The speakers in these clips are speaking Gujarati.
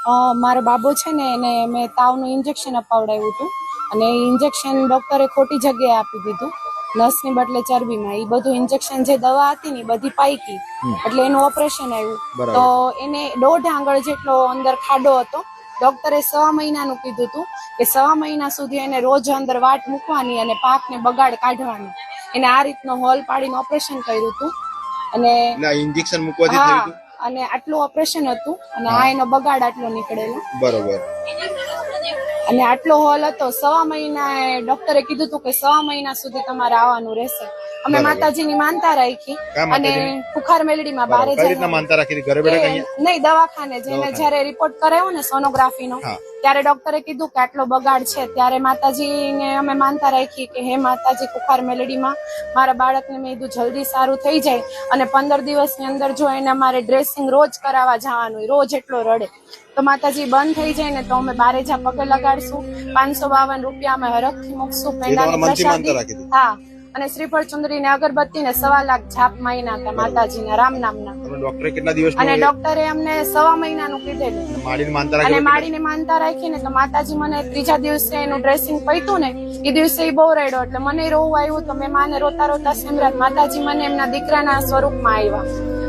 મારો બાબો છે ને એને મેં તાવનું ઇન્જેક્શન અપાવડાવ્યું હતું અને એ ઇન્જેક્શન ડોક્ટરે ખોટી જગ્યાએ આપી દીધું, નસની બદલે ચરબીમાં. એ બધું ઇન્જેક્શન જે દવા હતી ને બધી પાઈકી, એટલે એનું ઓપરેશન આવ્યું. તો એને 1.5 આંગળ જેટલો અંદર ખાડો હતો. ડોક્ટરે 6 મહિનાનું કીધું હતું કે 6 મહિના સુધી એને રોજ અંદર વાટ મૂકવાની અને પાકને બગાડ કાઢવાની. એને આ રીતનો હોલ પાડીને ઓપરેશન કર્યું હતું અને ઇન્જેક્શન મૂકવાથી થયું હતું અને આટલું ઓપરેશન હતું અને આ એનો બગાડ આટલો નીકળેલો. બરોબર. અને આટલો હોલ હતો. 6 મહિના ડોક્ટરે કીધું હતું કે 6 મહિના સુધી તમારે આવવાનું રહેશે. અમે માતાજીની માનતા રાખી અને ખુખાર મેલડીમાં બારે નહીં દવાખાને જઈને જયારે રિપોર્ટ કરાવ્યો ને સોનોગ્રાફીનો ત્યારે ડોક્ટરે કીધું કે આટલો બગાડ છે. ત્યારે માતાજીને અમે માનતા રાખી કે હે માતાજી, ખુખાર મેલડીમાં મારા બાળકને મેં કીધું જલ્દી સારું થઈ જાય અને 15 દિવસની અંદર જો એને અમારે ડ્રેસિંગ રોજ કરાવવા જવાનું, રોજ એટલો રડે તો માતાજી બંધ થઈ જાય ને તો અમે બારે જા પગે લગાડશું. 552 રૂપિયા અમે હરખથી મૂકશું પેંડાની પ્રસાદી. હા, અને શ્રીફળ ચુંદરી ને અગરબત્તી ને 1.25 લાખ જાપ માયના હતા માતાજીના રામ નામના. ડોક્ટરે કેટલા દિવસ અને ડોક્ટરે અમને 1.25 મહિનાનું કીધેલું અને માડીને માનતા રાખીને તો માતાજી મને 3જા દિવસે એનું ડ્રેસિંગ પૈતું ને એ દિવસે એ બહુ રડ્યો એટલે મને રોવું આવ્યું. તો મેં માને રોતા રોતા સંભળાત. માતાજી મને એમના દીકરાના સ્વરૂપમાં આવ્યા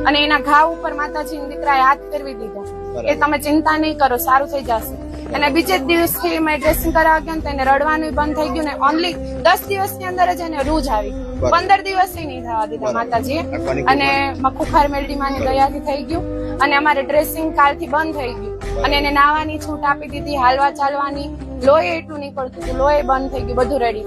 અને એના ઘા ઉપર માતાજીના દીકરાએ હાથ ફેરવી દીધો કે તમે ચિંતા નહીં કરો, સારું થઈ જશે. અને બીજે જ દિવસથી મેં ડ્રેસિંગ કરાવવા ગયો તો એને રડવાનું બંધ થઈ ગયું ને ઓનલી 10 દિવસની અંદર જ એને રૂજ આવી. 15 દિવસથી નહીં થવા દીધા માતાજીએ. અને ખુખાર મેલડી માની દયાથી થઈ ગયું અને અમારે ડ્રેસિંગ કાલથી બંધ થઈ ગયું અને એને નાવાની છૂટ આપી દીધી, હાલવા ચાલવાની. લોહી એટલું નીકળતું હતું, લોહી બંધ થઈ ગયું, બધું રેડી.